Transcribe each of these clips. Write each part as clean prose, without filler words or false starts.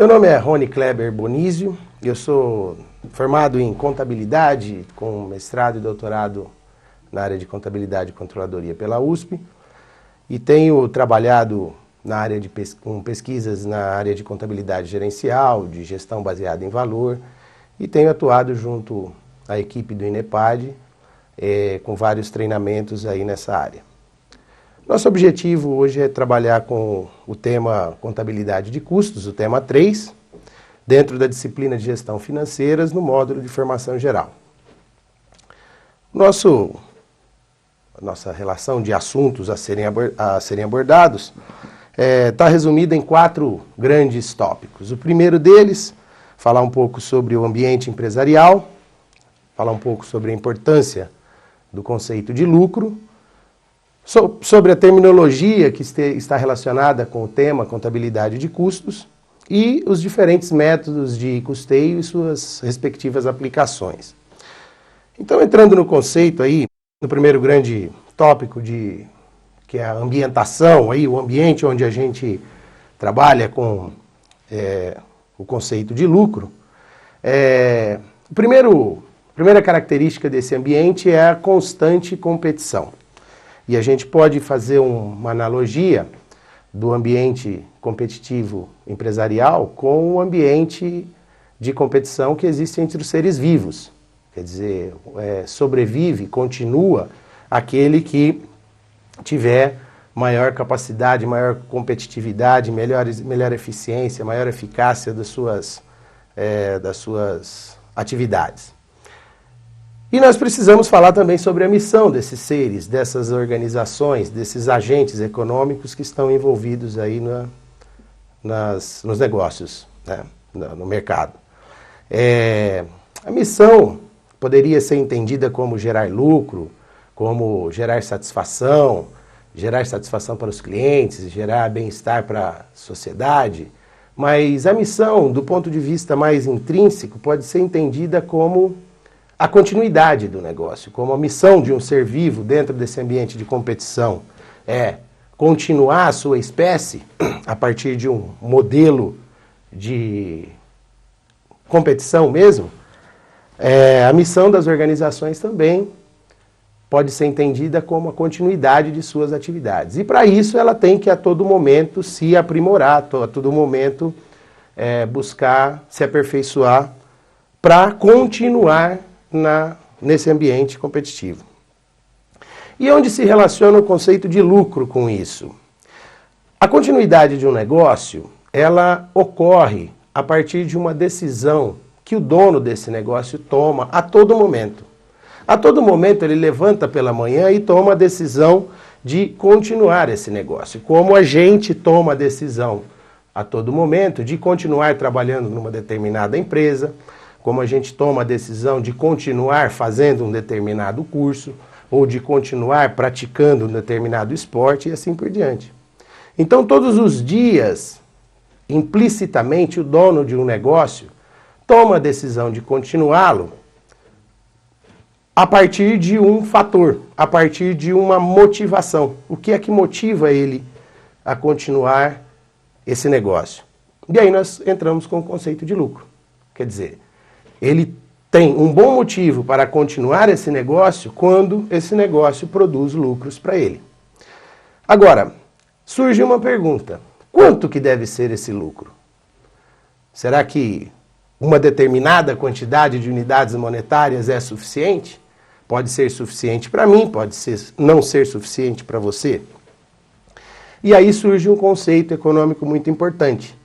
Meu nome é Rony Kleber Bonizio, eu sou formado em contabilidade, com mestrado e doutorado na área de contabilidade e controladoria pela USP, e tenho trabalhado na área com pesquisas na área de contabilidade gerencial, de gestão baseada em valor, e tenho atuado junto à equipe do INEPAD, com vários treinamentos aí nessa área. Nosso objetivo hoje é trabalhar com o tema contabilidade de custos, o tema 3, dentro da disciplina de gestão financeiras no módulo de formação geral. Nossa relação de assuntos a serem abordados está resumida em 4 grandes tópicos. O primeiro deles, falar um pouco sobre o ambiente empresarial, falar um pouco sobre a importância do conceito de lucro, sobre a terminologia que está relacionada com o tema contabilidade de custos e os diferentes métodos de custeio e suas respectivas aplicações. Então, entrando no conceito aí, no primeiro grande tópico que é a ambientação, aí, o ambiente onde a gente trabalha com o conceito de lucro, a primeira característica desse ambiente é a constante competição. E a gente pode fazer uma analogia do ambiente competitivo empresarial com o ambiente de competição que existe entre os seres vivos. Quer dizer, sobrevive, continua aquele que tiver maior capacidade, maior competitividade, melhor eficiência, maior eficácia das suas atividades. E nós precisamos falar também sobre a missão desses seres, dessas organizações, desses agentes econômicos que estão envolvidos aí nos negócios, né, no mercado. A missão poderia ser entendida como gerar lucro, como gerar satisfação para os clientes, gerar bem-estar para a sociedade, mas a missão, do ponto de vista mais intrínseco, pode ser entendida como a continuidade do negócio, como a missão de um ser vivo dentro desse ambiente de competição é continuar a sua espécie a partir de um modelo de competição mesmo. A missão das organizações também pode ser entendida como a continuidade de suas atividades. E para isso ela tem que a todo momento se aprimorar, a todo momento buscar se aperfeiçoar para continuar nesse ambiente competitivo. E onde se relaciona o conceito de lucro com isso? A continuidade de um negócio, ela ocorre a partir de uma decisão que o dono desse negócio toma a todo momento. A todo momento ele levanta pela manhã e toma a decisão de continuar esse negócio. Como a gente toma a decisão a todo momento de continuar trabalhando numa determinada empresa, como a gente toma a decisão de continuar fazendo um determinado curso, ou de continuar praticando um determinado esporte e assim por diante. Então, todos os dias, implicitamente, o dono de um negócio toma a decisão de continuá-lo a partir de um fator, a partir de uma motivação. O que é que motiva ele a continuar esse negócio? E aí nós entramos com o conceito de lucro. Quer dizer, ele tem um bom motivo para continuar esse negócio quando esse negócio produz lucros para ele. Agora, surge uma pergunta: quanto que deve ser esse lucro? Será que uma determinada quantidade de unidades monetárias é suficiente? Pode ser suficiente para mim, pode não ser suficiente para você. E aí surge um conceito econômico muito importante,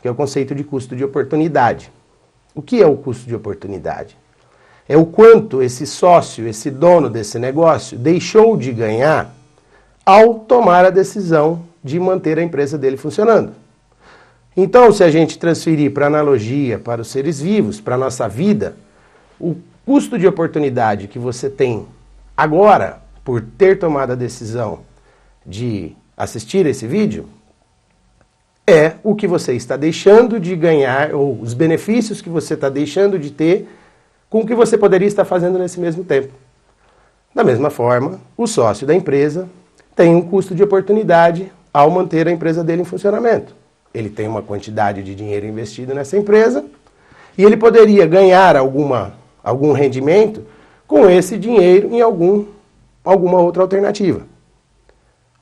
que é o conceito de custo de oportunidade. O que é o custo de oportunidade? É o quanto esse sócio, esse dono desse negócio, deixou de ganhar ao tomar a decisão de manter a empresa dele funcionando. Então, se a gente transferir para a analogia, para os seres vivos, para a nossa vida, o custo de oportunidade que você tem agora, por ter tomado a decisão de assistir esse vídeo, é o que você está deixando de ganhar, ou os benefícios que você está deixando de ter com o que você poderia estar fazendo nesse mesmo tempo. Da mesma forma, o sócio da empresa tem um custo de oportunidade ao manter a empresa dele em funcionamento. ele tem uma quantidade de dinheiro investido nessa empresa e ele poderia ganhar algum rendimento com esse dinheiro em alguma outra alternativa.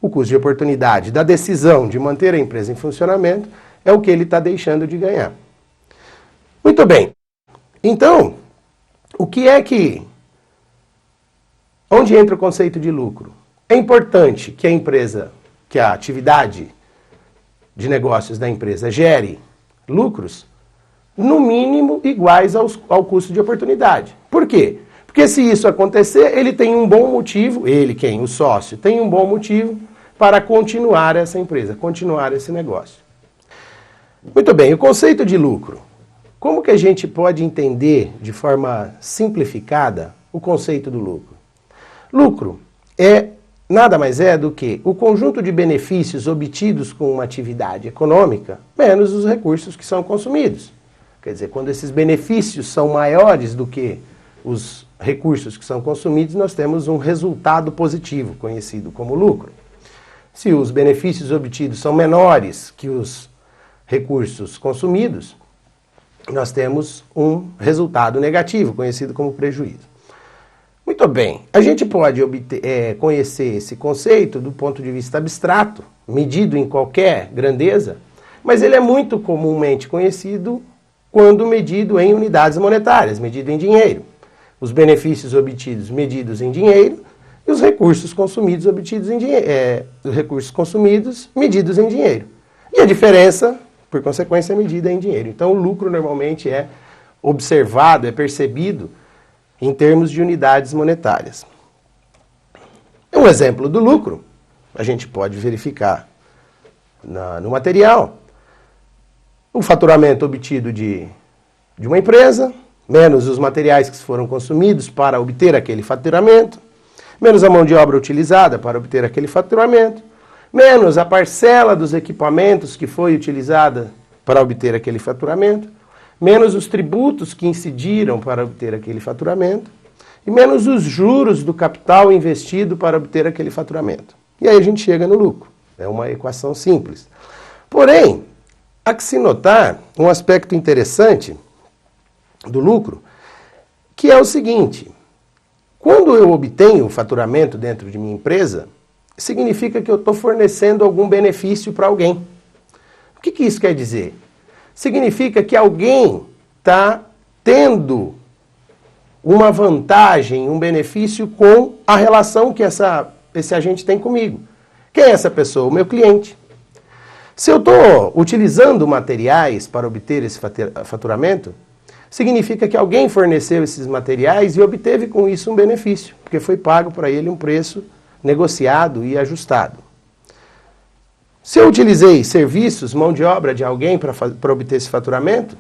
O custo de oportunidade da decisão de manter a empresa em funcionamento é o que ele está deixando de ganhar. Muito bem. Então, onde entra o conceito de lucro? É importante que a atividade de negócios da empresa gere lucros, no mínimo iguais ao custo de oportunidade. Por quê? Porque se isso acontecer, ele tem um bom motivo, o sócio, tem um bom motivo para continuar essa empresa, continuar esse negócio. Muito bem, o conceito de lucro. Como que a gente pode entender de forma simplificada o conceito do lucro? Lucro nada mais é do que o conjunto de benefícios obtidos com uma atividade econômica menos os recursos que são consumidos. Quer dizer, quando esses benefícios são maiores do que os recursos que são consumidos, nós temos um resultado positivo, conhecido como lucro. Se os benefícios obtidos são menores que os recursos consumidos, nós temos um resultado negativo, conhecido como prejuízo. Muito bem, a gente pode conhecer esse conceito do ponto de vista abstrato, medido em qualquer grandeza, mas ele é muito comumente conhecido quando medido em unidades monetárias, medido em dinheiro. Os benefícios obtidos medidos em dinheiro e os recursos consumidos obtidos em dinheiro, os recursos consumidos medidos em dinheiro. E a diferença, por consequência, é medida em dinheiro. Então o lucro normalmente é observado, é percebido em termos de unidades monetárias. Um exemplo do lucro, a gente pode verificar no material, o faturamento obtido de uma empresa, menos os materiais que foram consumidos para obter aquele faturamento, menos a mão de obra utilizada para obter aquele faturamento, menos a parcela dos equipamentos que foi utilizada para obter aquele faturamento, menos os tributos que incidiram para obter aquele faturamento, e menos os juros do capital investido para obter aquele faturamento. E aí a gente chega no lucro. É uma equação simples. Porém, há que se notar um aspecto interessante do lucro, que é o seguinte: quando eu obtenho o faturamento dentro de minha empresa, significa que eu estou fornecendo algum benefício para alguém. O que isso quer dizer? Significa que alguém está tendo uma vantagem, um benefício com a relação que esse agente tem comigo. Quem é essa pessoa? O meu cliente. Se eu estou utilizando materiais para obter esse faturamento, significa que alguém forneceu esses materiais e obteve com isso um benefício, porque foi pago para ele um preço negociado e ajustado. Se eu utilizei serviços, mão de obra de alguém para obter esse faturamento,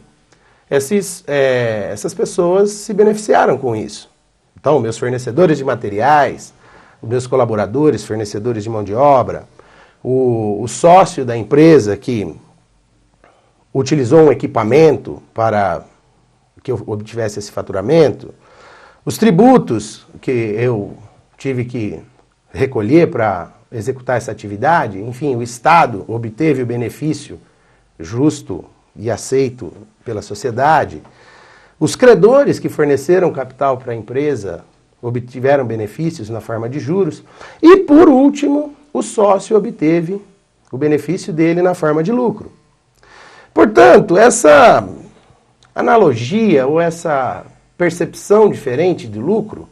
essas pessoas se beneficiaram com isso. Então, meus fornecedores de materiais, os meus colaboradores, fornecedores de mão de obra, o sócio da empresa que utilizou um equipamento para que eu obtivesse esse faturamento, os tributos que eu tive que recolher para executar essa atividade, enfim, o Estado obteve o benefício justo e aceito pela sociedade, os credores que forneceram capital para a empresa obtiveram benefícios na forma de juros e, por último, o sócio obteve o benefício dele na forma de lucro. Portanto, essa analogia ou essa percepção diferente de lucro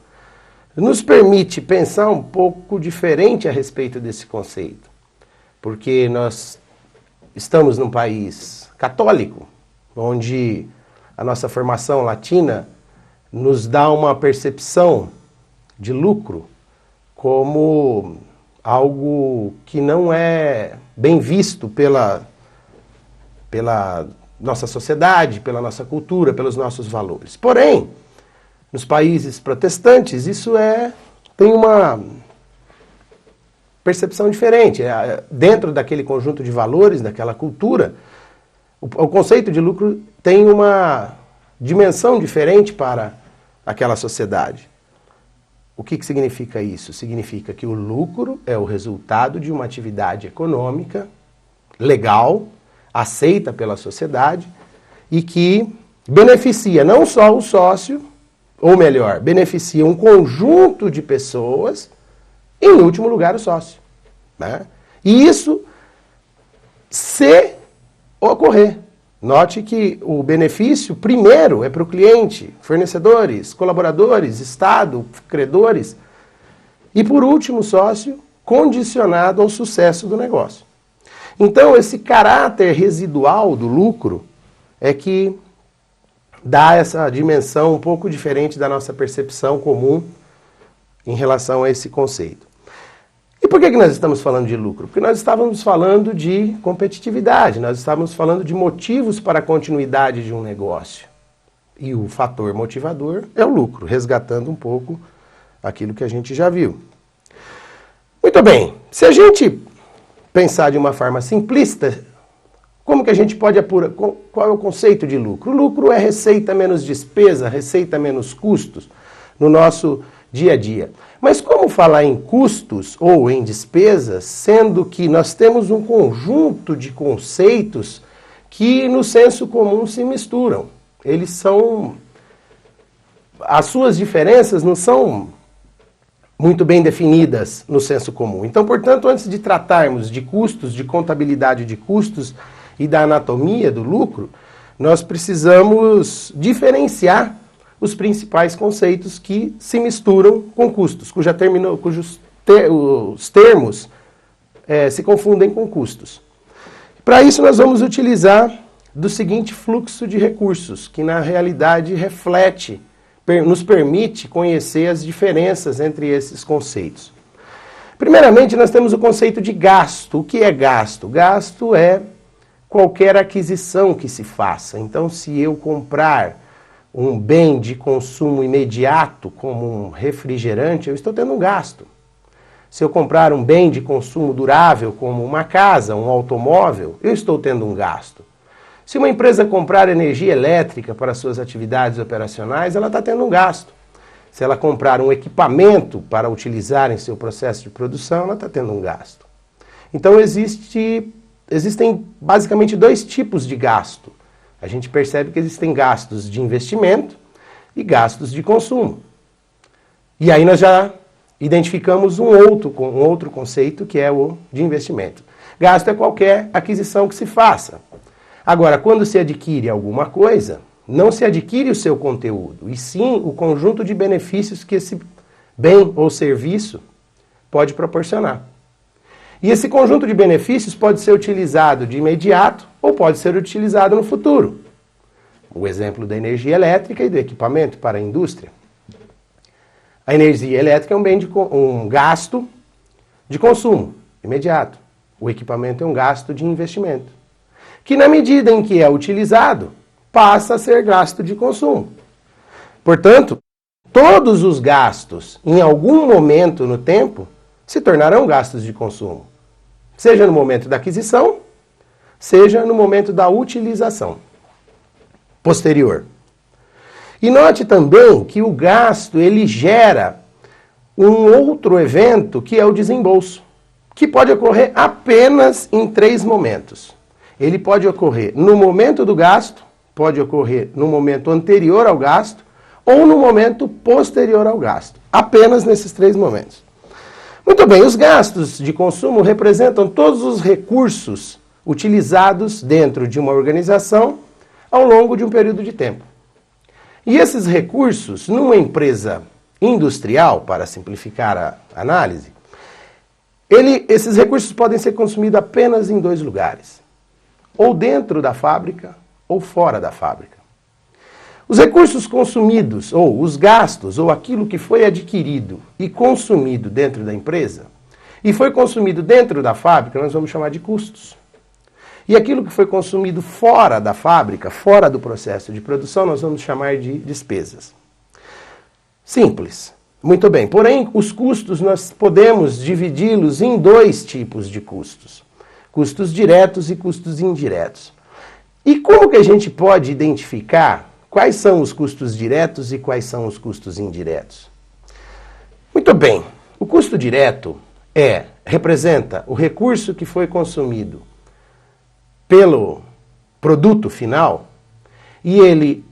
nos permite pensar um pouco diferente a respeito desse conceito, porque nós estamos num país católico, onde a nossa formação latina nos dá uma percepção de lucro como algo que não é bem visto pela nossa sociedade, pela nossa cultura, pelos nossos valores. Porém, nos países protestantes, isso tem uma percepção diferente. Dentro daquele conjunto de valores, daquela cultura, o conceito de lucro tem uma dimensão diferente para aquela sociedade. O que significa isso? Significa que o lucro é o resultado de uma atividade econômica legal, aceita pela sociedade e que beneficia não só o sócio, ou melhor, beneficia um conjunto de pessoas, e, em último lugar, o sócio. Né? E isso, se ocorrer. Note que o benefício, primeiro, é para o cliente, fornecedores, colaboradores, Estado, credores, e, por último, o sócio, condicionado ao sucesso do negócio. Então, esse caráter residual do lucro é que dá essa dimensão um pouco diferente da nossa percepção comum em relação a esse conceito. E por que nós estamos falando de lucro? Porque nós estávamos falando de competitividade, nós estávamos falando de motivos para a continuidade de um negócio. E o fator motivador é o lucro, resgatando um pouco aquilo que a gente já viu. Muito bem, se a gente pensar de uma forma simplista, como que a gente pode apurar? Qual é o conceito de lucro? O lucro é receita menos despesa, receita menos custos no nosso dia a dia. Mas como falar em custos ou em despesas, sendo que nós temos um conjunto de conceitos que no senso comum se misturam? Eles são... As suas diferenças não são muito bem definidas no senso comum. Então, portanto, antes de tratarmos de custos, de contabilidade de custos e da anatomia do lucro, nós precisamos diferenciar os principais conceitos que se misturam com custos, cujos termos se confundem com custos. Para isso, nós vamos utilizar do seguinte fluxo de recursos, que na realidade reflete, nos permite conhecer as diferenças entre esses conceitos. Primeiramente, nós temos o conceito de gasto. O que é gasto? Gasto é qualquer aquisição que se faça. Então, se eu comprar um bem de consumo imediato, como um refrigerante, eu estou tendo um gasto. Se eu comprar um bem de consumo durável, como uma casa, um automóvel, eu estou tendo um gasto. Se uma empresa comprar energia elétrica para suas atividades operacionais, ela está tendo um gasto. Se ela comprar um equipamento para utilizar em seu processo de produção, ela está tendo um gasto. Então existem basicamente dois tipos de gasto. A gente percebe que existem gastos de investimento e gastos de consumo. E aí nós já identificamos um outro conceito, que é o de investimento. Gasto é qualquer aquisição que se faça. Agora, quando se adquire alguma coisa, não se adquire o seu conteúdo, e sim o conjunto de benefícios que esse bem ou serviço pode proporcionar. E esse conjunto de benefícios pode ser utilizado de imediato ou pode ser utilizado no futuro. O exemplo da energia elétrica e do equipamento para a indústria. A energia elétrica é um gasto de consumo imediato. O equipamento é um gasto de investimento, que na medida em que é utilizado, passa a ser gasto de consumo. Portanto, todos os gastos, em algum momento no tempo, se tornarão gastos de consumo. Seja no momento da aquisição, seja no momento da utilização posterior. E note também que o gasto, ele gera um outro evento, que é o desembolso, que pode ocorrer apenas em 3 momentos. Ele pode ocorrer no momento do gasto, pode ocorrer no momento anterior ao gasto ou no momento posterior ao gasto. Apenas nesses 3 momentos. Muito bem, os gastos de consumo representam todos os recursos utilizados dentro de uma organização ao longo de um período de tempo. E esses recursos, numa empresa industrial, para simplificar a análise, esses recursos podem ser consumidos apenas em 2 lugares. Ou dentro da fábrica, ou fora da fábrica. Os recursos consumidos, ou os gastos, ou aquilo que foi adquirido e consumido dentro da empresa, e foi consumido dentro da fábrica, nós vamos chamar de custos. E aquilo que foi consumido fora da fábrica, fora do processo de produção, nós vamos chamar de despesas. Simples. Muito bem. Porém, os custos nós podemos dividi-los em 2 tipos de custos. Custos diretos e custos indiretos. E como que a gente pode identificar quais são os custos diretos e quais são os custos indiretos? Muito bem, o custo direto representa o recurso que foi consumido pelo produto final, e ele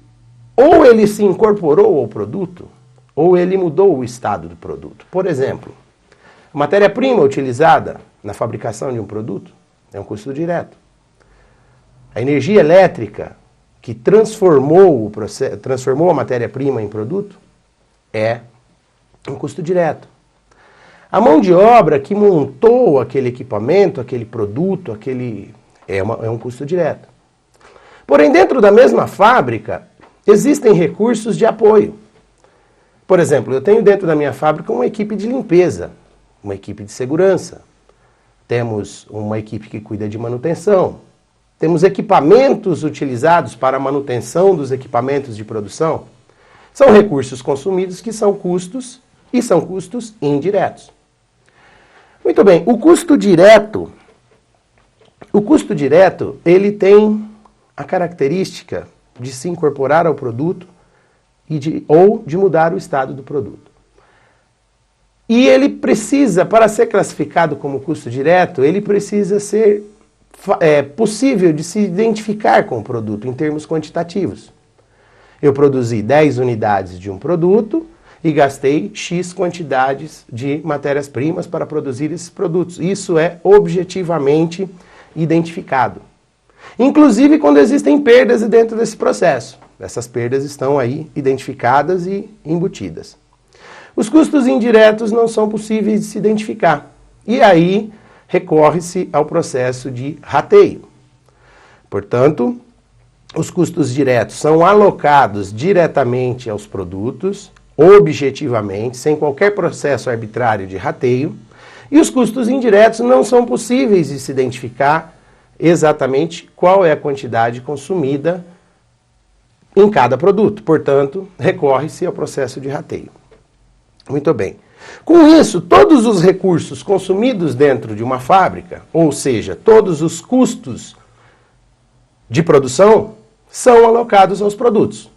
ou ele se incorporou ao produto, ou ele mudou o estado do produto. Por exemplo, a matéria-prima utilizada na fabricação de um produto é um custo direto. A energia elétrica que transformou a matéria-prima em produto é um custo direto. A mão de obra que montou aquele equipamento, aquele produto, é um custo direto. Porém, dentro da mesma fábrica, existem recursos de apoio. Por exemplo, eu tenho dentro da minha fábrica uma equipe de limpeza, uma equipe de segurança, temos uma equipe que cuida de manutenção, temos equipamentos utilizados para a manutenção dos equipamentos de produção. São recursos consumidos que são custos e são custos indiretos. Muito bem, o custo direto, ele tem a característica de se incorporar ao produto ou de mudar o estado do produto. E ele precisa, para ser classificado como custo direto, ele precisa ser possível de se identificar com o produto em termos quantitativos. Eu produzi 10 unidades de um produto e gastei X quantidades de matérias-primas para produzir esses produtos. Isso é objetivamente identificado. Inclusive quando existem perdas dentro desse processo. Essas perdas estão aí identificadas e embutidas. Os custos indiretos não são possíveis de se identificar. E aí recorre-se ao processo de rateio. Portanto, os custos diretos são alocados diretamente aos produtos, objetivamente, sem qualquer processo arbitrário de rateio, e os custos indiretos não são possíveis de se identificar exatamente qual é a quantidade consumida em cada produto. Portanto, recorre-se ao processo de rateio. Muito bem. Com isso, todos os recursos consumidos dentro de uma fábrica, ou seja, todos os custos de produção, são alocados aos produtos.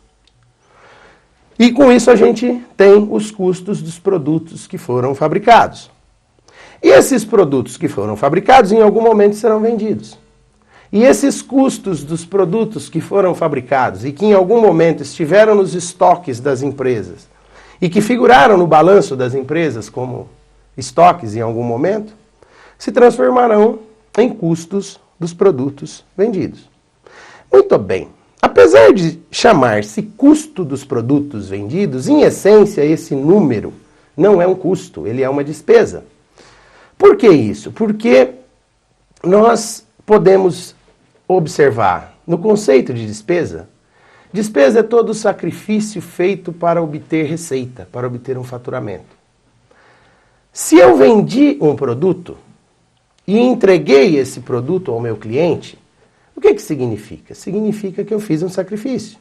E com isso a gente tem os custos dos produtos que foram fabricados. E esses produtos que foram fabricados, em algum momento serão vendidos. E esses custos dos produtos que foram fabricados e que em algum momento estiveram nos estoques das empresas e que figuraram no balanço das empresas como estoques em algum momento, se transformarão em custos dos produtos vendidos. Muito bem. Apesar de chamar-se custo dos produtos vendidos, em essência esse número não é um custo, ele é uma despesa. Por que isso? Porque nós podemos observar no conceito de despesa, despesa é todo o sacrifício feito para obter receita, para obter um faturamento. Se eu vendi um produto e entreguei esse produto ao meu cliente, o que significa? Significa que eu fiz um sacrifício.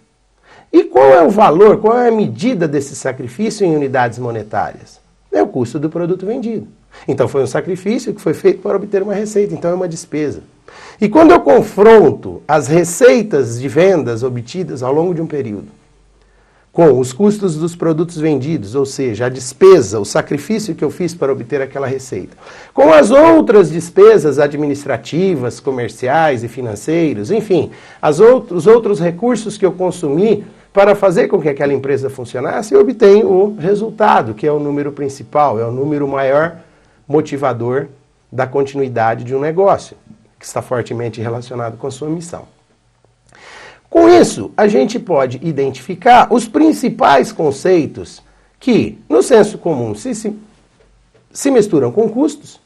E qual é o valor, qual é a medida desse sacrifício em unidades monetárias? É o custo do produto vendido. Então foi um sacrifício que foi feito para obter uma receita, então é uma despesa. E quando eu confronto as receitas de vendas obtidas ao longo de um período com os custos dos produtos vendidos, ou seja, a despesa, o sacrifício que eu fiz para obter aquela receita, com as outras despesas administrativas, comerciais e financeiros, enfim, os outros recursos que eu consumi para fazer com que aquela empresa funcionasse, eu obtenho o resultado, que é o número principal, é o número maior motivador da continuidade de um negócio, que está fortemente relacionado com a sua missão. Com isso, a gente pode identificar os principais conceitos que, no senso comum, se misturam com custos,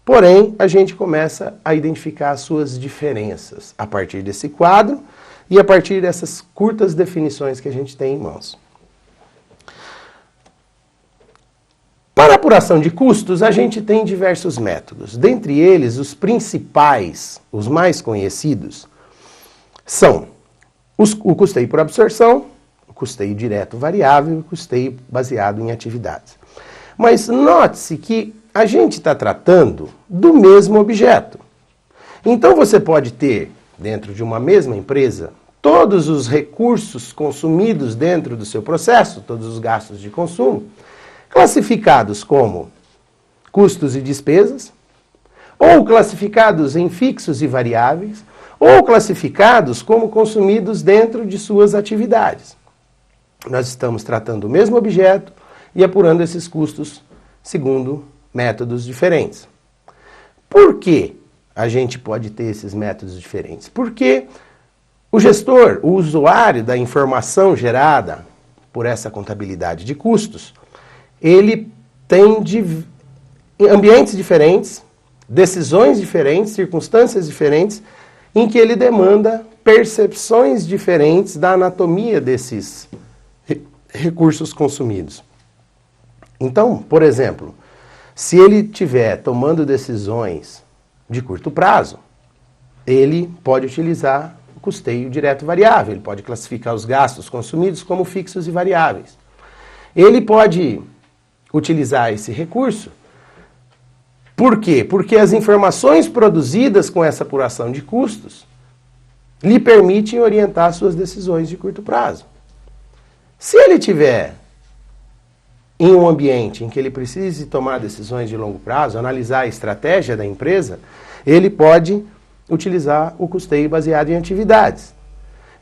porém, a gente começa a identificar as suas diferenças a partir desse quadro e a partir dessas curtas definições que a gente tem em mãos. Para a apuração de custos, a gente tem diversos métodos. Dentre eles, os principais, os mais conhecidos, são o custeio por absorção, o custeio direto variável e o custeio baseado em atividades. Mas note-se que a gente está tratando do mesmo objeto. Então você pode ter, dentro de uma mesma empresa, todos os recursos consumidos dentro do seu processo, todos os gastos de consumo, classificados como custos e despesas, ou classificados em fixos e variáveis, ou classificados como consumidos dentro de suas atividades. Nós estamos tratando o mesmo objeto e apurando esses custos segundo métodos diferentes. Por que a gente pode ter esses métodos diferentes? Porque o gestor, o usuário da informação gerada por essa contabilidade de custos, ele tem ambientes diferentes, decisões diferentes, circunstâncias diferentes, em que ele demanda percepções diferentes da anatomia desses recursos consumidos. Então, por exemplo, se ele estiver tomando decisões de curto prazo, ele pode utilizar o custeio direto variável, ele pode classificar os gastos consumidos como fixos e variáveis. Ele pode utilizar esse recurso. Por quê? Porque as informações produzidas com essa apuração de custos lhe permitem orientar suas decisões de curto prazo. Se ele tiver em um ambiente em que ele precise tomar decisões de longo prazo, analisar a estratégia da empresa, ele pode utilizar o custeio baseado em atividades.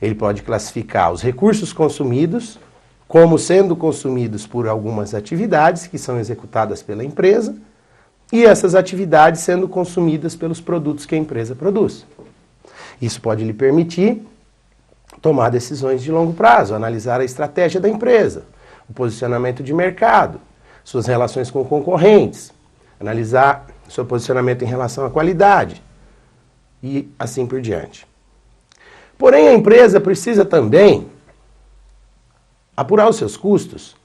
Ele pode classificar os recursos consumidos como sendo consumidos por algumas atividades que são executadas pela empresa e essas atividades sendo consumidas pelos produtos que a empresa produz. Isso pode lhe permitir tomar decisões de longo prazo, analisar a estratégia da empresa, o posicionamento de mercado, suas relações com concorrentes, analisar seu posicionamento em relação à qualidade e assim por diante. Porém, a empresa precisa também apurar os seus custos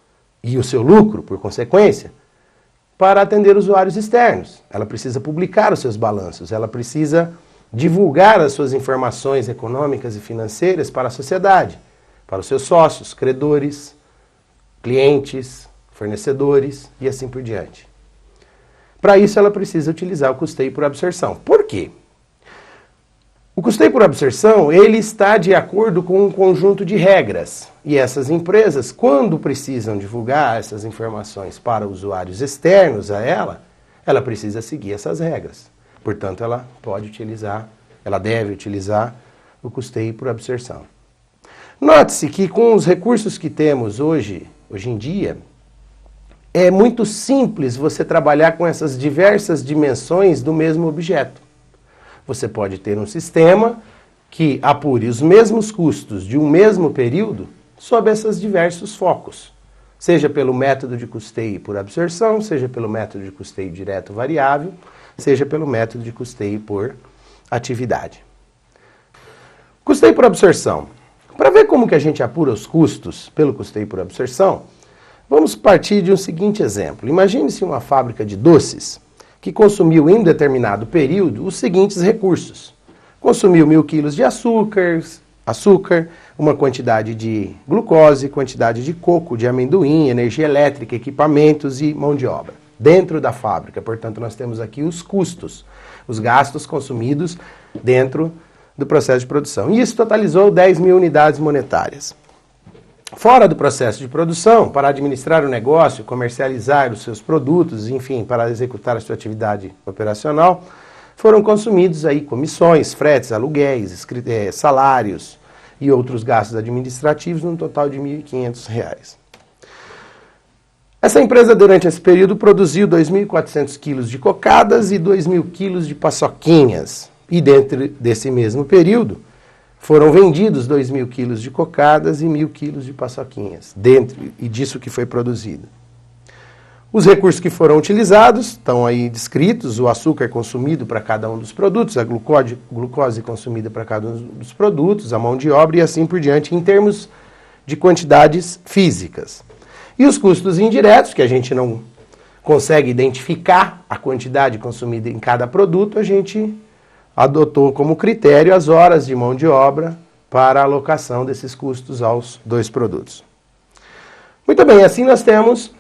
e o seu lucro, por consequência, para atender usuários externos. Ela precisa publicar os seus balanços, ela precisa divulgar as suas informações econômicas e financeiras para a sociedade, para os seus sócios, credores, clientes, fornecedores e assim por diante. Para isso, ela precisa utilizar o custeio por absorção. Por quê? O custeio por absorção, ele está de acordo com um conjunto de regras. E essas empresas, quando precisam divulgar essas informações para usuários externos a ela precisa seguir essas regras. Portanto, ela deve utilizar o custeio por absorção. Note-se que com os recursos que temos hoje em dia, é muito simples você trabalhar com essas diversas dimensões do mesmo objeto. Você pode ter um sistema que apure os mesmos custos de um mesmo período sob esses diversos focos, seja pelo método de custeio por absorção, seja pelo método de custeio direto variável, seja pelo método de custeio por atividade. Custeio por absorção. Para ver como que a gente apura os custos pelo custeio por absorção, vamos partir de um seguinte exemplo. Imagine-se uma fábrica de doces que consumiu em um determinado período os seguintes recursos. Consumiu 1.000 quilos de açúcar, uma quantidade de glucose, quantidade de coco, de amendoim, energia elétrica, equipamentos e mão de obra. Dentro da fábrica, portanto, nós temos aqui os custos, os gastos consumidos dentro do processo de produção. E isso totalizou 10.000 unidades monetárias. Fora do processo de produção, para administrar o negócio, comercializar os seus produtos, enfim, para executar a sua atividade operacional, foram consumidos aí comissões, fretes, aluguéis, salários e outros gastos administrativos, num total de R$ 1.500. Essa empresa, durante esse período, produziu 2.400 quilos de cocadas e 2.000 quilos de paçoquinhas. E dentro desse mesmo período, foram vendidos 2.000 quilos de cocadas e 1.000 quilos de paçoquinhas, dentro e disso que foi produzido. Os recursos que foram utilizados estão aí descritos: o açúcar consumido para cada um dos produtos, a glucose consumida para cada um dos produtos, a mão de obra e assim por diante, em termos de quantidades físicas. E os custos indiretos, que a gente não consegue identificar a quantidade consumida em cada produto, a gente adotou como critério as horas de mão de obra para a alocação desses custos aos dois produtos. Muito bem, assim nós temos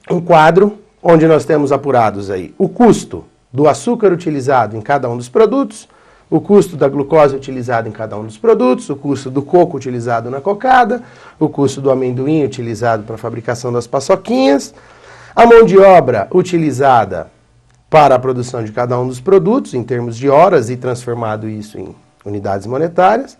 um quadro onde nós temos apurados aí o custo do açúcar utilizado em cada um dos produtos, o custo da glucose utilizada em cada um dos produtos, o custo do coco utilizado na cocada, o custo do amendoim utilizado para a fabricação das paçoquinhas, a mão de obra utilizada para a produção de cada um dos produtos, em termos de horas, e transformado isso em unidades monetárias,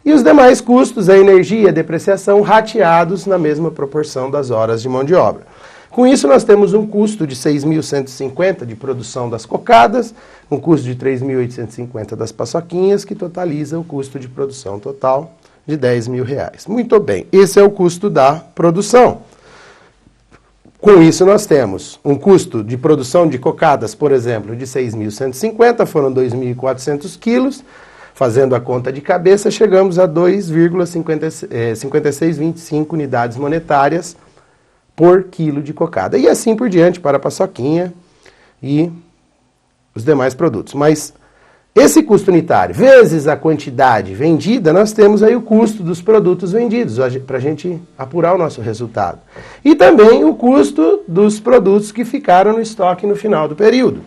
e os demais custos, a energia, a depreciação, rateados na mesma proporção das horas de mão de obra. Com isso, nós temos um custo de 6.150 de produção das cocadas, um custo de 3.850 das paçoquinhas, que totaliza o custo de produção total de R$10.000. Muito bem, esse é o custo da produção. Com isso, nós temos um custo de produção de cocadas, por exemplo, de 6.150, foram 2.400 quilos. Fazendo a conta de cabeça, chegamos a 2,5625 unidades monetárias por quilo de cocada. E assim por diante para a paçoquinha e os demais produtos. Mas esse custo unitário, vezes a quantidade vendida, nós temos aí o custo dos produtos vendidos, para a gente apurar o nosso resultado. E também o custo dos produtos que ficaram no estoque no final do período,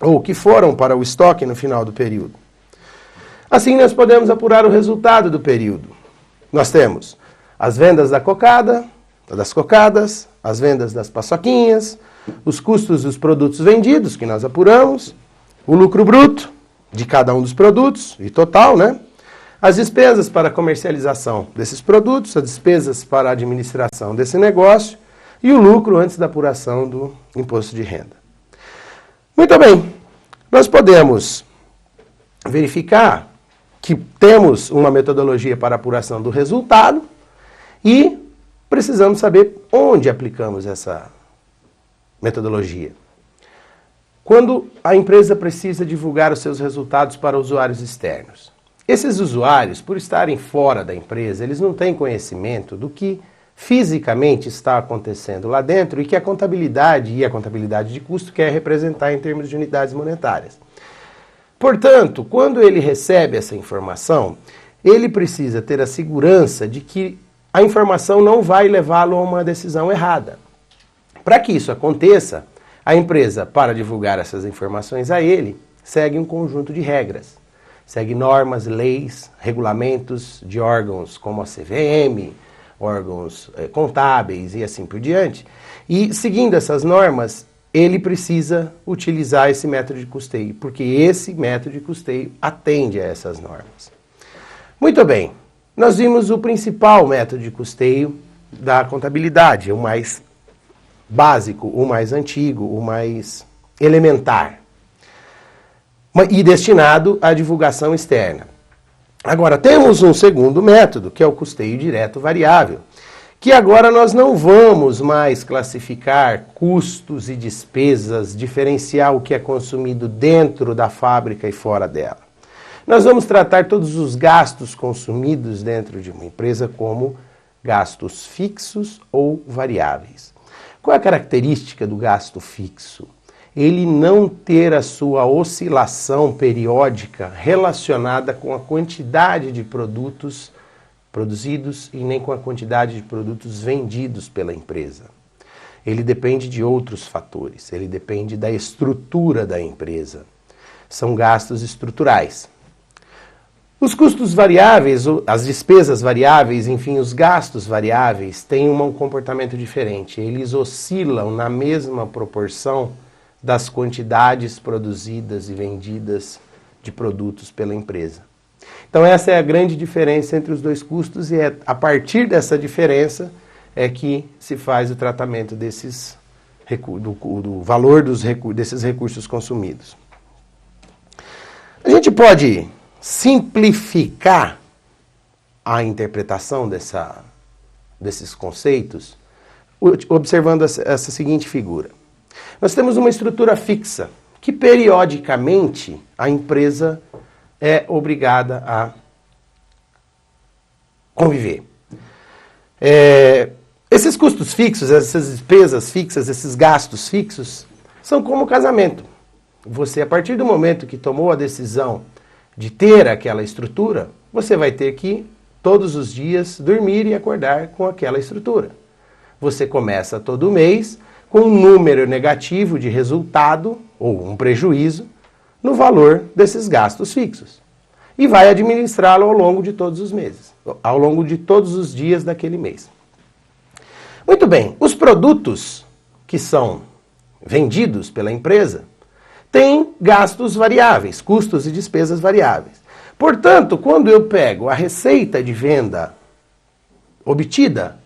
ou que foram para o estoque no final do período. Assim, nós podemos apurar o resultado do período. Nós temos as vendas das cocadas, as vendas das paçoquinhas, os custos dos produtos vendidos, que nós apuramos, o lucro bruto de cada um dos produtos, e total, né? As despesas para a comercialização desses produtos, as despesas para a administração desse negócio e o lucro antes da apuração do imposto de renda. Muito bem, nós podemos verificar que temos uma metodologia para apuração do resultado e precisamos saber onde aplicamos essa metodologia. Quando a empresa precisa divulgar os seus resultados para usuários externos. Esses usuários, por estarem fora da empresa, eles não têm conhecimento do que fisicamente está acontecendo lá dentro e que a contabilidade de custo quer representar em termos de unidades monetárias. Portanto, quando ele recebe essa informação, ele precisa ter a segurança de que a informação não vai levá-lo a uma decisão errada. Para que isso aconteça, a empresa, para divulgar essas informações a ele, segue um conjunto de regras. Segue normas, leis, regulamentos de órgãos como a CVM, órgãos contábeis e assim por diante. E seguindo essas normas, ele precisa utilizar esse método de custeio, porque esse método de custeio atende a essas normas. Muito bem, nós vimos o principal método de custeio da contabilidade, o mais básico, o mais antigo, o mais elementar, e destinado à divulgação externa. Agora, temos um segundo método, que é o custeio direto variável, que agora nós não vamos mais classificar custos e despesas, diferenciar o que é consumido dentro da fábrica e fora dela. Nós vamos tratar todos os gastos consumidos dentro de uma empresa como gastos fixos ou variáveis. Qual é a característica do gasto fixo? Ele não ter a sua oscilação periódica relacionada com a quantidade de produtos produzidos e nem com a quantidade de produtos vendidos pela empresa. Ele depende de outros fatores, ele depende da estrutura da empresa. São gastos estruturais. Os custos variáveis, as despesas variáveis, enfim, os gastos variáveis têm um comportamento diferente. Eles oscilam na mesma proporção das quantidades produzidas e vendidas de produtos pela empresa. Então essa é a grande diferença entre os dois custos e é a partir dessa diferença é que se faz o tratamento do valor desses recursos consumidos. A gente pode simplificar a interpretação desses conceitos observando essa seguinte figura. Nós temos uma estrutura fixa que periodicamente a empresa é obrigada a conviver. Esses custos fixos, essas despesas fixas, esses gastos fixos, são como o casamento. Você, a partir do momento que tomou a decisão de ter aquela estrutura, você vai ter que, todos os dias, dormir e acordar com aquela estrutura. Você começa todo mês com um número negativo de resultado, ou um prejuízo, no valor desses gastos fixos. E vai administrá-lo ao longo de todos os meses, ao longo de todos os dias daquele mês. Muito bem, os produtos que são vendidos pela empresa têm gastos variáveis, custos e despesas variáveis. Portanto, quando eu pego a receita de venda obtida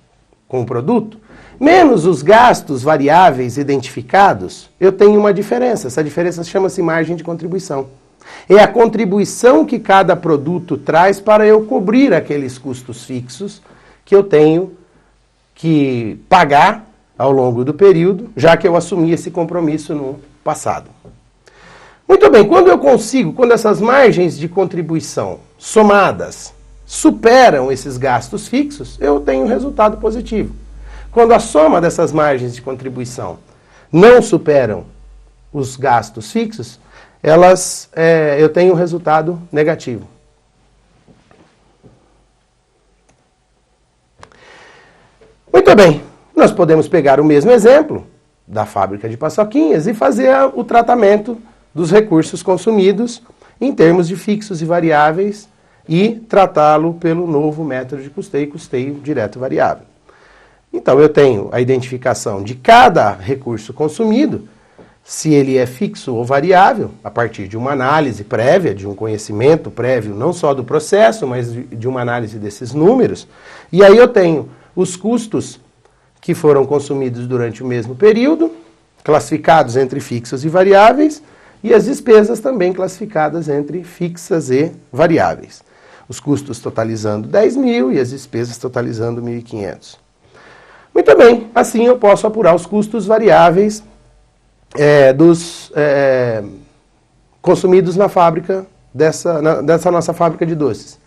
com o produto, menos os gastos variáveis identificados, eu tenho uma diferença. Essa diferença chama-se margem de contribuição. É a contribuição que cada produto traz para eu cobrir aqueles custos fixos que eu tenho que pagar ao longo do período, já que eu assumi esse compromisso no passado. Muito bem, quando essas margens de contribuição somadas superam esses gastos fixos, eu tenho um resultado positivo. Quando a soma dessas margens de contribuição não superam os gastos fixos, eu tenho um resultado negativo. Muito bem, nós podemos pegar o mesmo exemplo da fábrica de paçoquinhas e fazer o tratamento dos recursos consumidos em termos de fixos e variáveis e tratá-lo pelo novo método de custeio direto variável. Então, eu tenho a identificação de cada recurso consumido, se ele é fixo ou variável, a partir de uma análise prévia, de um conhecimento prévio, não só do processo, mas de uma análise desses números. E aí eu tenho os custos que foram consumidos durante o mesmo período, classificados entre fixos e variáveis, e as despesas também classificadas entre fixas e variáveis. Os custos totalizando 10 mil e as despesas totalizando 1.500. Muito bem, assim eu posso apurar os custos variáveis consumidos na fábrica, dessa nossa fábrica de doces.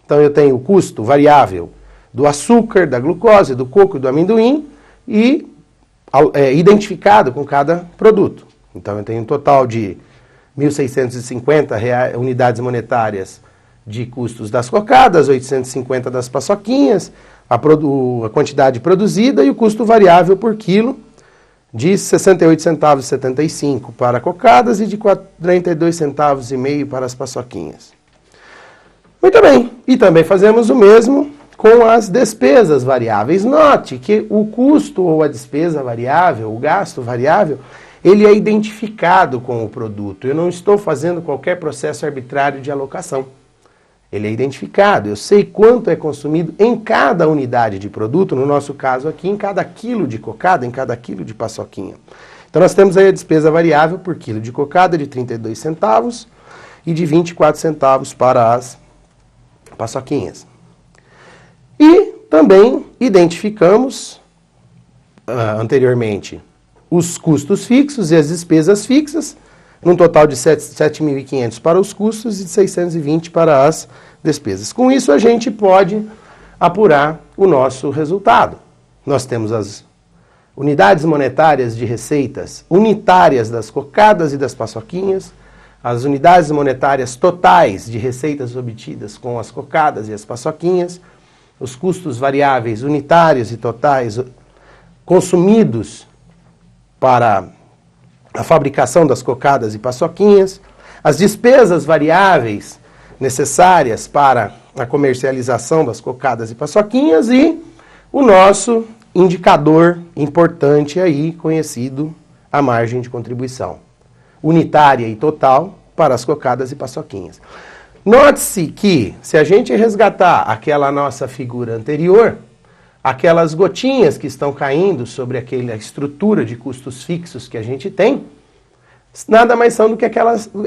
Então eu tenho o custo variável do açúcar, da glucose, do coco e do amendoim e identificado com cada produto. Então eu tenho um total de 1.650 unidades monetárias de custos das cocadas, 850 das paçoquinhas, a quantidade produzida e o custo variável por quilo de 68 centavos e 75 para cocadas e de 32 centavos e meio para as paçoquinhas. Muito bem, e também fazemos o mesmo com as despesas variáveis. Note que o custo ou a despesa variável, o gasto variável, ele é identificado com o produto. Eu não estou fazendo qualquer processo arbitrário de alocação. Ele é identificado. Eu sei quanto é consumido em cada unidade de produto, no nosso caso aqui, em cada quilo de cocada, em cada quilo de paçoquinha. Então nós temos aí a despesa variável por quilo de cocada de 32 centavos e de 24 centavos para as paçoquinhas. E também identificamos anteriormente os custos fixos e as despesas fixas, num total de 7.500 para os custos e de 620 para as despesas. Com isso, a gente pode apurar o nosso resultado. Nós temos as unidades monetárias de receitas unitárias das cocadas e das paçoquinhas, as unidades monetárias totais de receitas obtidas com as cocadas e as paçoquinhas, os custos variáveis unitários e totais consumidos para a fabricação das cocadas e paçoquinhas, as despesas variáveis necessárias para a comercialização das cocadas e paçoquinhas e o nosso indicador importante aí, conhecido, a margem de contribuição, unitária e total para as cocadas e paçoquinhas. Note-se que, se a gente resgatar aquela nossa figura anterior, aquelas gotinhas que estão caindo sobre aquela estrutura de custos fixos que a gente tem, nada mais são do que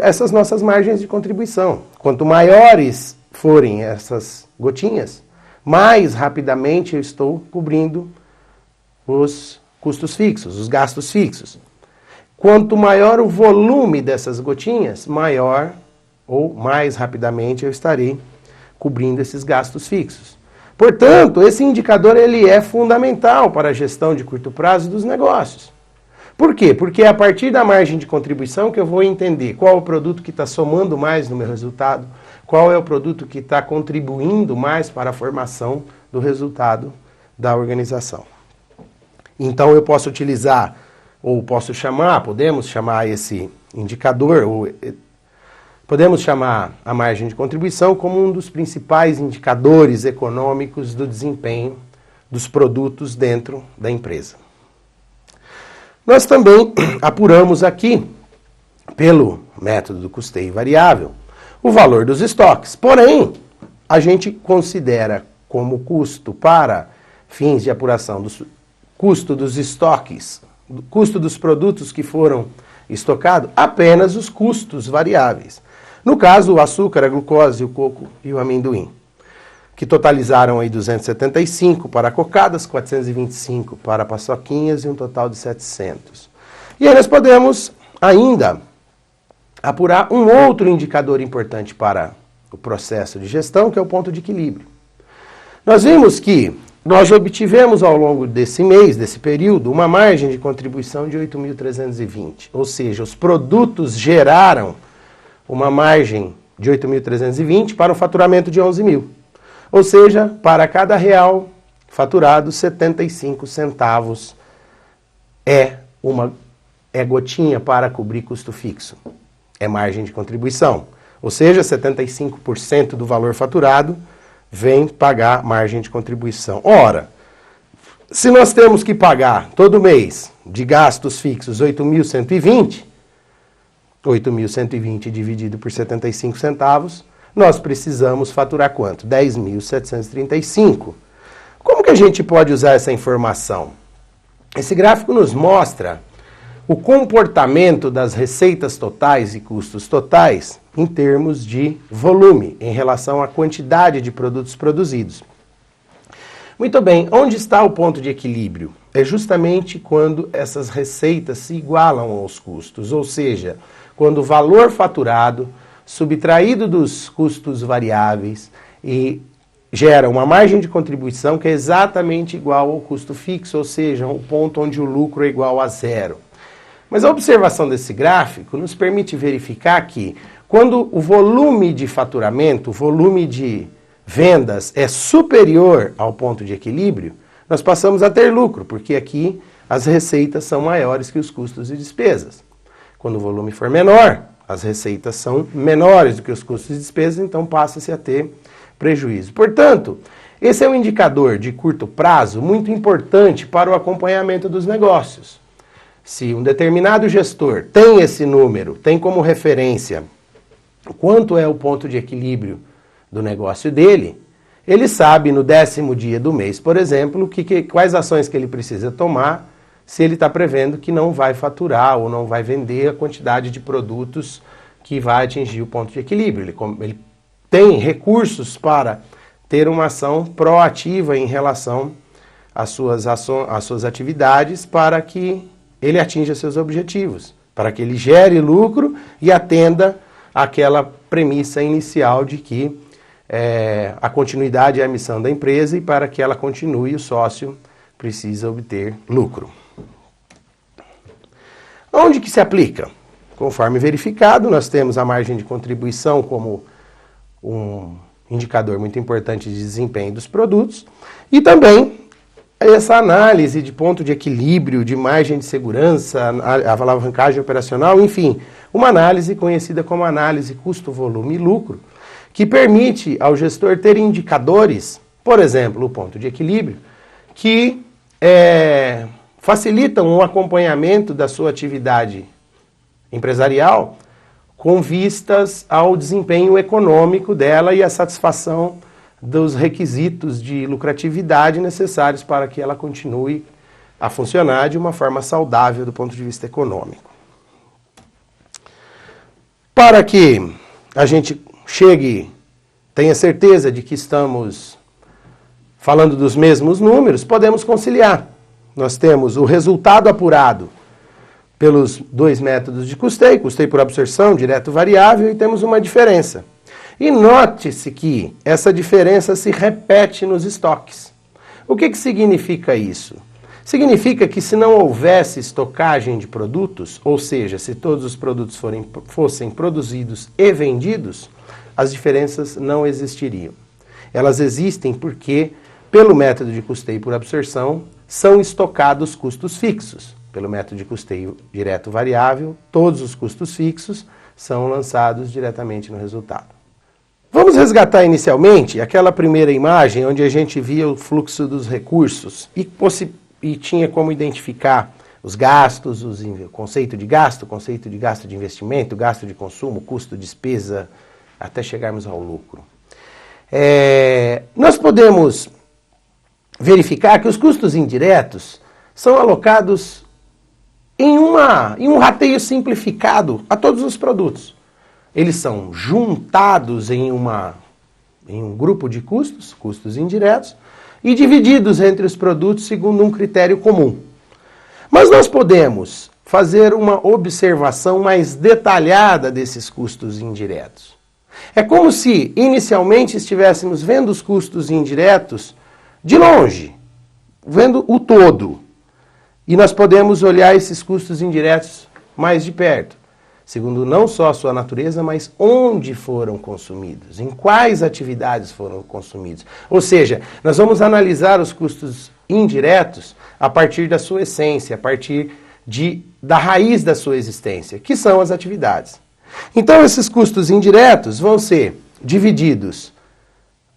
essas nossas margens de contribuição. Quanto maiores forem essas gotinhas, mais rapidamente eu estou cobrindo os custos fixos, os gastos fixos. Quanto maior o volume dessas gotinhas, maior ou mais rapidamente eu estarei cobrindo esses gastos fixos. Portanto, esse indicador ele é fundamental para a gestão de curto prazo dos negócios. Por quê? Porque é a partir da margem de contribuição que eu vou entender qual é o produto que está somando mais no meu resultado, qual é o produto que está contribuindo mais para a formação do resultado da organização. Então eu posso utilizar, ou podemos chamar esse indicador, ou podemos chamar a margem de contribuição como um dos principais indicadores econômicos do desempenho dos produtos dentro da empresa. Nós também apuramos aqui, pelo método do custeio variável, o valor dos estoques. Porém, a gente considera como custo para fins de apuração do custo dos estoques, do custo dos produtos que foram estocados, apenas os custos variáveis. No caso, o açúcar, a glucose, o coco e o amendoim, que totalizaram aí 275 para cocadas, 425 para paçoquinhas e um total de 700. E aí nós podemos ainda apurar um outro indicador importante para o processo de gestão, que é o ponto de equilíbrio. Nós vimos que nós obtivemos ao longo desse mês, desse período, uma margem de contribuição de 8.320, ou seja, os produtos geraram uma margem de 8.320 para um faturamento de 11 mil. Ou seja, para cada real faturado, 75 centavos é gotinha para cobrir custo fixo. É margem de contribuição. Ou seja, 75% do valor faturado vem pagar margem de contribuição. Ora, se nós temos que pagar todo mês de gastos fixos 8.120, 8.120 dividido por 75 centavos, nós precisamos faturar quanto? 10.735. Como que a gente pode usar essa informação? Esse gráfico nos mostra o comportamento das receitas totais e custos totais em termos de volume, em relação à quantidade de produtos produzidos. Muito bem, onde está o ponto de equilíbrio? É justamente quando essas receitas se igualam aos custos, ou seja, quando o valor faturado subtraído dos custos variáveis e gera uma margem de contribuição que é exatamente igual ao custo fixo, ou seja, o ponto onde o lucro é igual a zero. Mas a observação desse gráfico nos permite verificar que quando o volume de faturamento, o volume de vendas é superior ao ponto de equilíbrio, nós passamos a ter lucro, porque aqui as receitas são maiores que os custos e despesas. Quando o volume for menor, as receitas são menores do que os custos e despesas, então passa-se a ter prejuízo. Portanto, esse é um indicador de curto prazo muito importante para o acompanhamento dos negócios. Se um determinado gestor tem esse número, tem como referência quanto é o ponto de equilíbrio do negócio dele, ele sabe no 10º dia do mês, por exemplo, quais ações que ele precisa tomar se ele está prevendo que não vai faturar ou não vai vender a quantidade de produtos que vai atingir o ponto de equilíbrio. Ele tem recursos para ter uma ação proativa em relação às suas atividades para que ele atinja seus objetivos, para que ele gere lucro e atenda àquela premissa inicial de que a continuidade é a missão da empresa e para que ela continue o sócio precisa obter lucro. Onde que se aplica? Conforme verificado, nós temos a margem de contribuição como um indicador muito importante de desempenho dos produtos e também essa análise de ponto de equilíbrio, de margem de segurança, a alavancagem operacional, enfim, uma análise conhecida como análise custo, volume e lucro, que permite ao gestor ter indicadores, por exemplo, o ponto de equilíbrio, que facilitam o acompanhamento da sua atividade empresarial com vistas ao desempenho econômico dela e à satisfação dos requisitos de lucratividade necessários para que ela continue a funcionar de uma forma saudável do ponto de vista econômico. Para que a gente tenha certeza de que estamos falando dos mesmos números, podemos conciliar. Nós temos o resultado apurado pelos dois métodos de custeio por absorção, direto variável, e temos uma diferença. E note-se que essa diferença se repete nos estoques. O que significa isso? Significa que se não houvesse estocagem de produtos, ou seja, se todos os produtos fossem produzidos e vendidos, as diferenças não existiriam. Elas existem porque, pelo método de custeio por absorção, são estocados custos fixos. Pelo método de custeio direto variável, todos os custos fixos são lançados diretamente no resultado. Vamos resgatar inicialmente aquela primeira imagem onde a gente via o fluxo dos recursos e tinha como identificar os gastos, o conceito de gasto de investimento, gasto de consumo, custo, despesa, até chegarmos ao lucro. Nós podemos verificar que os custos indiretos são alocados em um rateio simplificado a todos os produtos. Eles são juntados em um grupo de custos indiretos, e divididos entre os produtos segundo um critério comum. Mas nós podemos fazer uma observação mais detalhada desses custos indiretos. É como se inicialmente estivéssemos vendo os custos indiretos de longe, vendo o todo. E nós podemos olhar esses custos indiretos mais de perto, segundo não só a sua natureza, mas onde foram consumidos, em quais atividades foram consumidos. Ou seja, nós vamos analisar os custos indiretos a partir da sua essência, a partir da raiz da sua existência, que são as atividades. Então, esses custos indiretos vão ser divididos,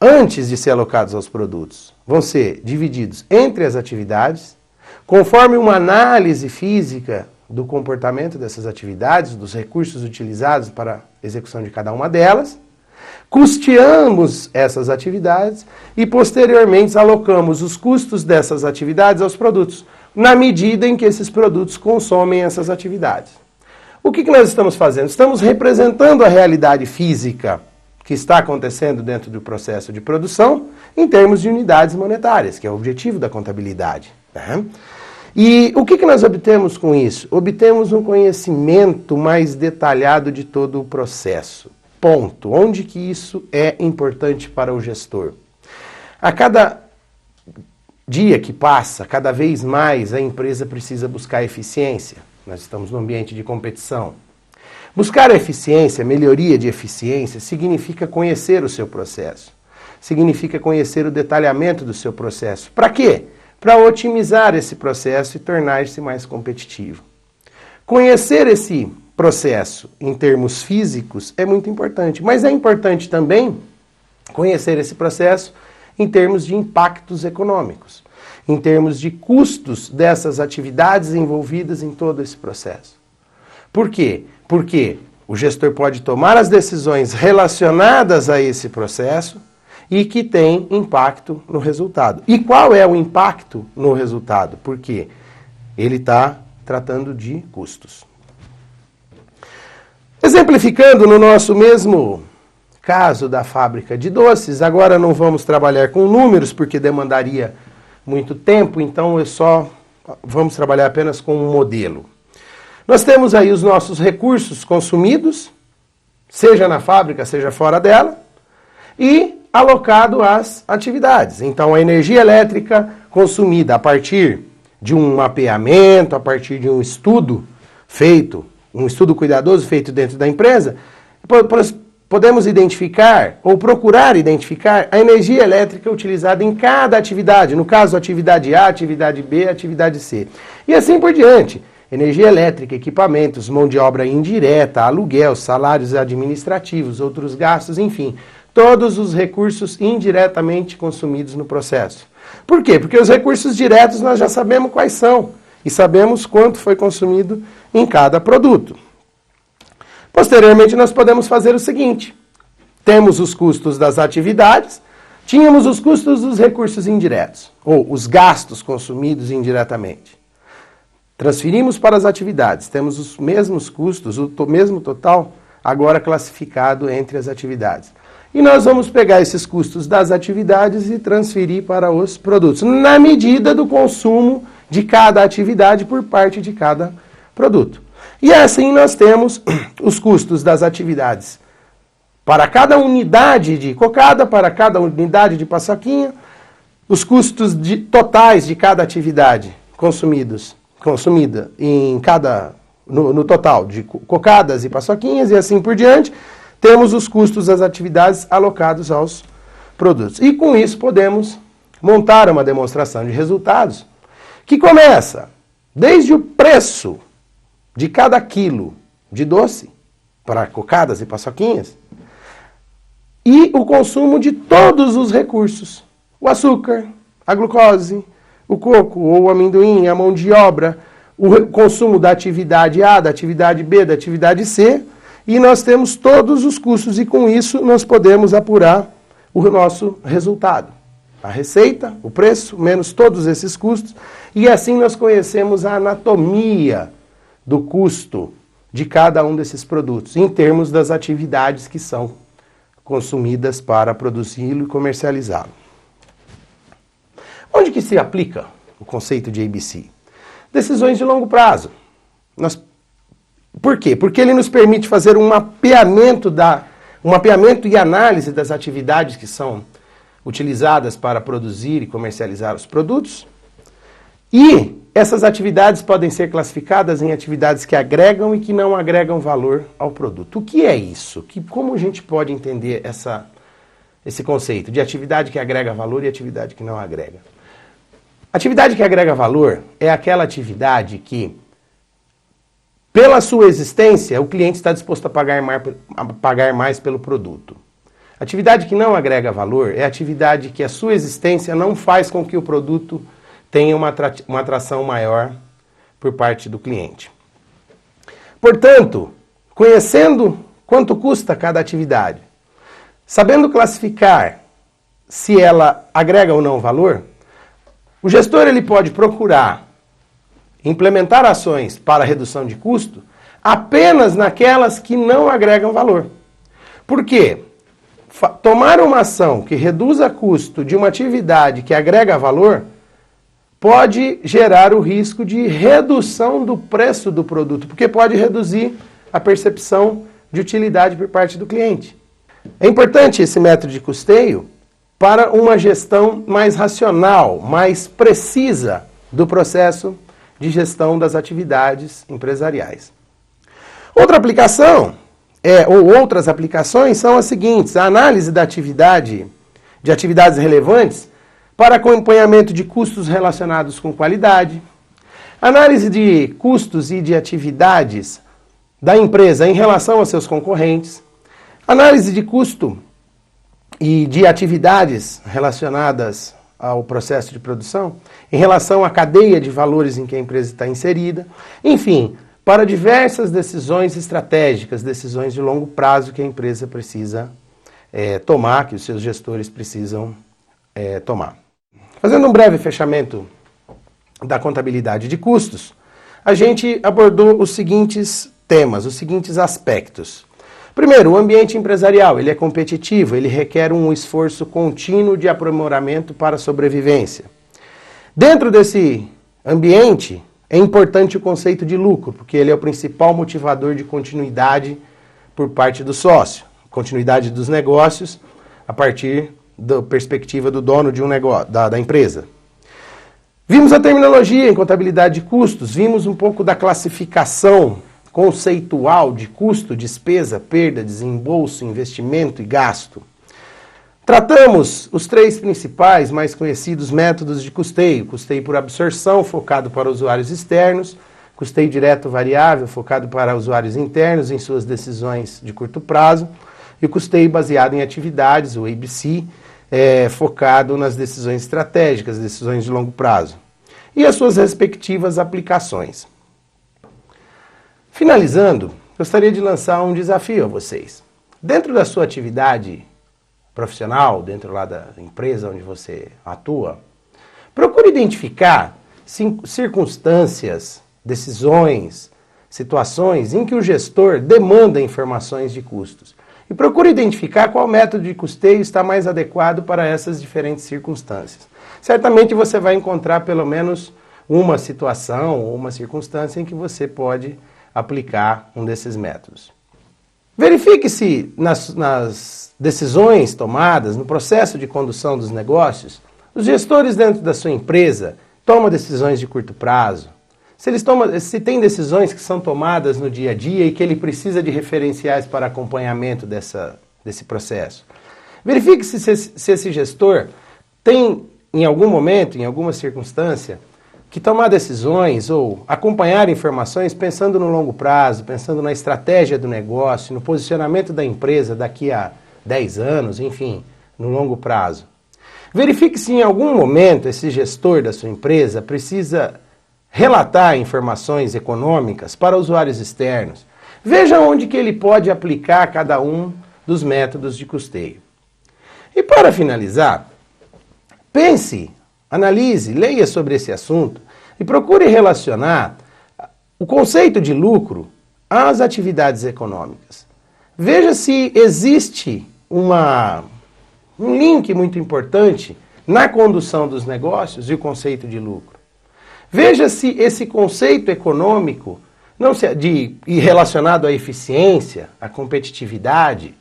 antes de ser alocados aos produtos, vão ser divididos entre as atividades, conforme uma análise física do comportamento dessas atividades, dos recursos utilizados para a execução de cada uma delas, custeamos essas atividades e, posteriormente, alocamos os custos dessas atividades aos produtos, na medida em que esses produtos consomem essas atividades. O que nós estamos fazendo? Estamos representando a realidade física que está acontecendo dentro do processo de produção em termos de unidades monetárias, que é o objetivo da contabilidade. E o que nós obtemos com isso? Obtemos um conhecimento mais detalhado de todo o processo. Ponto. Onde que isso é importante para o gestor? A cada dia que passa, cada vez mais a empresa precisa buscar eficiência. Nós estamos num ambiente de competição. Buscar eficiência, melhoria de eficiência, significa conhecer o seu processo. Significa conhecer o detalhamento do seu processo. Para quê? Para otimizar esse processo e tornar-se mais competitivo. Conhecer esse processo em termos físicos é muito importante, mas é importante também conhecer esse processo em termos de impactos econômicos, em termos de custos dessas atividades envolvidas em todo esse processo. Por quê? Porque o gestor pode tomar as decisões relacionadas a esse processo e que tem impacto no resultado. E qual é o impacto no resultado? Porque ele está tratando de custos. Exemplificando no nosso mesmo caso da fábrica de doces, agora não vamos trabalhar com números porque demandaria muito tempo, então vamos trabalhar apenas com um modelo. Nós temos aí os nossos recursos consumidos, seja na fábrica, seja fora dela, e alocado às atividades. Então, a energia elétrica consumida a partir de um mapeamento, a partir de um estudo feito, um estudo cuidadoso feito dentro da empresa, podemos identificar ou procurar identificar a energia elétrica utilizada em cada atividade. No caso, atividade A, atividade B, atividade C. E assim por diante. Energia elétrica, equipamentos, mão de obra indireta, aluguel, salários administrativos, outros gastos, enfim. Todos os recursos indiretamente consumidos no processo. Por quê? Porque os recursos diretos nós já sabemos quais são e sabemos quanto foi consumido em cada produto. Posteriormente, nós podemos fazer o seguinte. Temos os custos das atividades, tínhamos os custos dos recursos indiretos, ou os gastos consumidos indiretamente. Transferimos para as atividades, temos os mesmos custos, o mesmo total, agora classificado entre as atividades. E nós vamos pegar esses custos das atividades e transferir para os produtos, na medida do consumo de cada atividade por parte de cada produto. E assim nós temos os custos das atividades para cada unidade de cocada, para cada unidade de paçoquinha, os custos totais de cada atividade consumida no total de cocadas e paçoquinhas e assim por diante, temos os custos das atividades alocados aos produtos. E com isso podemos montar uma demonstração de resultados que começa desde o preço de cada quilo de doce para cocadas e paçoquinhas e o consumo de todos os recursos. O açúcar, a glucose, o coco ou o amendoim, a mão de obra, o consumo da atividade A, da atividade B, da atividade C e nós temos todos os custos, e com isso nós podemos apurar o nosso resultado. A receita, o preço, menos todos esses custos, e assim nós conhecemos a anatomia do custo de cada um desses produtos, em termos das atividades que são consumidas para produzi-lo e comercializá-lo. Onde que se aplica o conceito de ABC? Decisões de longo prazo. Por quê? Porque ele nos permite fazer um mapeamento e análise das atividades que são utilizadas para produzir e comercializar os produtos. E essas atividades podem ser classificadas em atividades que agregam e que não agregam valor ao produto. O que é isso? Como a gente pode entender esse conceito de atividade que agrega valor e atividade que não agrega? Atividade que agrega valor é aquela atividade que, pela sua existência, o cliente está disposto a pagar mais pelo produto. Atividade que não agrega valor é a atividade que a sua existência não faz com que o produto tenha uma atração maior por parte do cliente. Portanto, conhecendo quanto custa cada atividade, sabendo classificar se ela agrega ou não valor, o gestor ele pode procurar implementar ações para redução de custo apenas naquelas que não agregam valor. Por quê? Tomar uma ação que reduza custo de uma atividade que agrega valor pode gerar o risco de redução do preço do produto, porque pode reduzir a percepção de utilidade por parte do cliente. É importante esse método de custeio para uma gestão mais racional, mais precisa do processo de gestão das atividades empresariais. Outra aplicação, ou outras aplicações são as seguintes: a análise de atividades relevantes para acompanhamento de custos relacionados com qualidade, análise de custos e de atividades da empresa em relação aos seus concorrentes, análise de custo e de atividades relacionadas ao processo de produção, em relação à cadeia de valores em que a empresa está inserida, enfim, para diversas decisões estratégicas, decisões de longo prazo que a empresa precisa tomar, que os seus gestores precisam tomar. Fazendo um breve fechamento da contabilidade de custos, a gente abordou os seguintes temas, os seguintes aspectos. Primeiro, o ambiente empresarial, ele é competitivo, ele requer um esforço contínuo de aprimoramento para a sobrevivência. Dentro desse ambiente, é importante o conceito de lucro, porque ele é o principal motivador de continuidade por parte do sócio, continuidade dos negócios a partir da perspectiva do dono de um negócio, da empresa. Vimos a terminologia em contabilidade de custos, vimos um pouco da classificação conceitual de custo, despesa, perda, desembolso, investimento e gasto. Tratamos os três principais, mais conhecidos métodos de custeio: custeio por absorção, focado para usuários externos; custeio direto variável, focado para usuários internos em suas decisões de curto prazo; e o custeio baseado em atividades, o ABC, focado nas decisões estratégicas, decisões de longo prazo, e as suas respectivas aplicações. Finalizando, gostaria de lançar um desafio a vocês. Dentro da sua atividade profissional, dentro lá da empresa onde você atua, procure identificar circunstâncias, decisões, situações em que o gestor demanda informações de custos. E procure identificar qual método de custeio está mais adequado para essas diferentes circunstâncias. Certamente você vai encontrar pelo menos uma situação ou uma circunstância em que você pode aplicar um desses métodos. Verifique se nas decisões tomadas, no processo de condução dos negócios, os gestores dentro da sua empresa tomam decisões de curto prazo. Se tem decisões que são tomadas no dia a dia e que ele precisa de referenciais para acompanhamento desse processo. Verifique se esse gestor tem, em algum momento, em alguma circunstância, que tomar decisões ou acompanhar informações pensando no longo prazo, pensando na estratégia do negócio, no posicionamento da empresa daqui a 10 anos, enfim, no longo prazo. Verifique se em algum momento esse gestor da sua empresa precisa relatar informações econômicas para usuários externos. Veja onde que ele pode aplicar cada um dos métodos de custeio. E para finalizar, pense, analise, leia sobre esse assunto e procure relacionar o conceito de lucro às atividades econômicas. Veja se existe um link muito importante na condução dos negócios e o conceito de lucro. Veja se esse conceito econômico e relacionado à eficiência, à competitividade,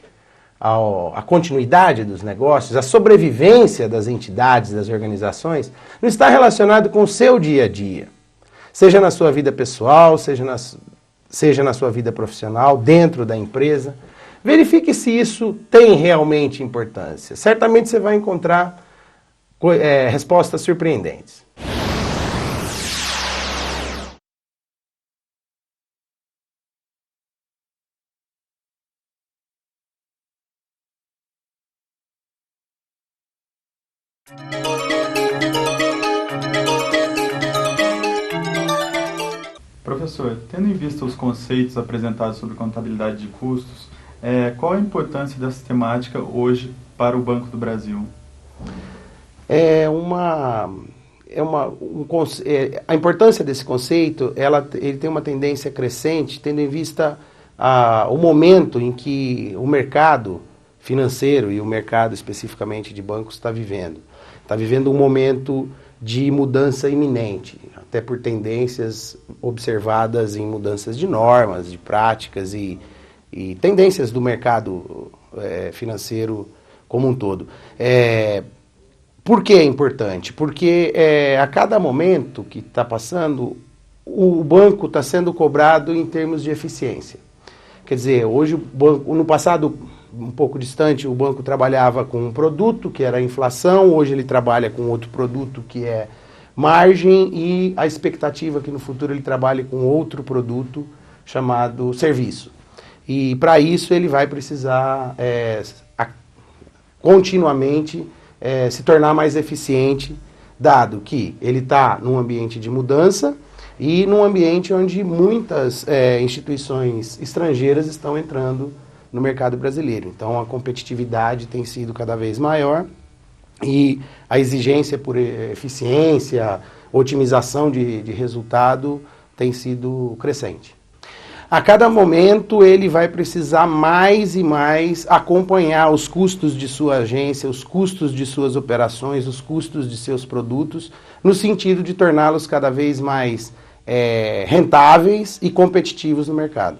à continuidade dos negócios, à sobrevivência das entidades, das organizações, não está relacionado com o seu dia a dia. Seja na sua vida pessoal, seja na sua vida profissional, dentro da empresa. Verifique se isso tem realmente importância. Certamente você vai encontrar respostas surpreendentes. Professor, tendo em vista os conceitos apresentados sobre contabilidade de custos, qual a importância dessa temática hoje para o Banco do Brasil? A importância desse conceito, ele tem uma tendência crescente, tendo em vista o momento em que o mercado financeiro e o mercado especificamente de bancos está vivendo. Está vivendo um momento de mudança iminente, até por tendências observadas em mudanças de normas, de práticas e tendências do mercado financeiro como um todo. Por que é importante? Porque a cada momento que está passando, o banco está sendo cobrado em termos de eficiência. Quer dizer, hoje o banco, no passado um pouco distante, o banco trabalhava com um produto que era a inflação, hoje ele trabalha com outro produto que é margem e a expectativa é que no futuro ele trabalhe com outro produto chamado serviço. E para isso ele vai precisar continuamente se tornar mais eficiente, dado que ele está num ambiente de mudança e num ambiente onde muitas instituições estrangeiras estão entrando no mercado brasileiro. Então a competitividade tem sido cada vez maior e a exigência por eficiência, otimização de resultado tem sido crescente. A cada momento ele vai precisar mais e mais acompanhar os custos de sua agência, os custos de suas operações, os custos de seus produtos, no sentido de torná-los cada vez mais rentáveis e competitivos no mercado.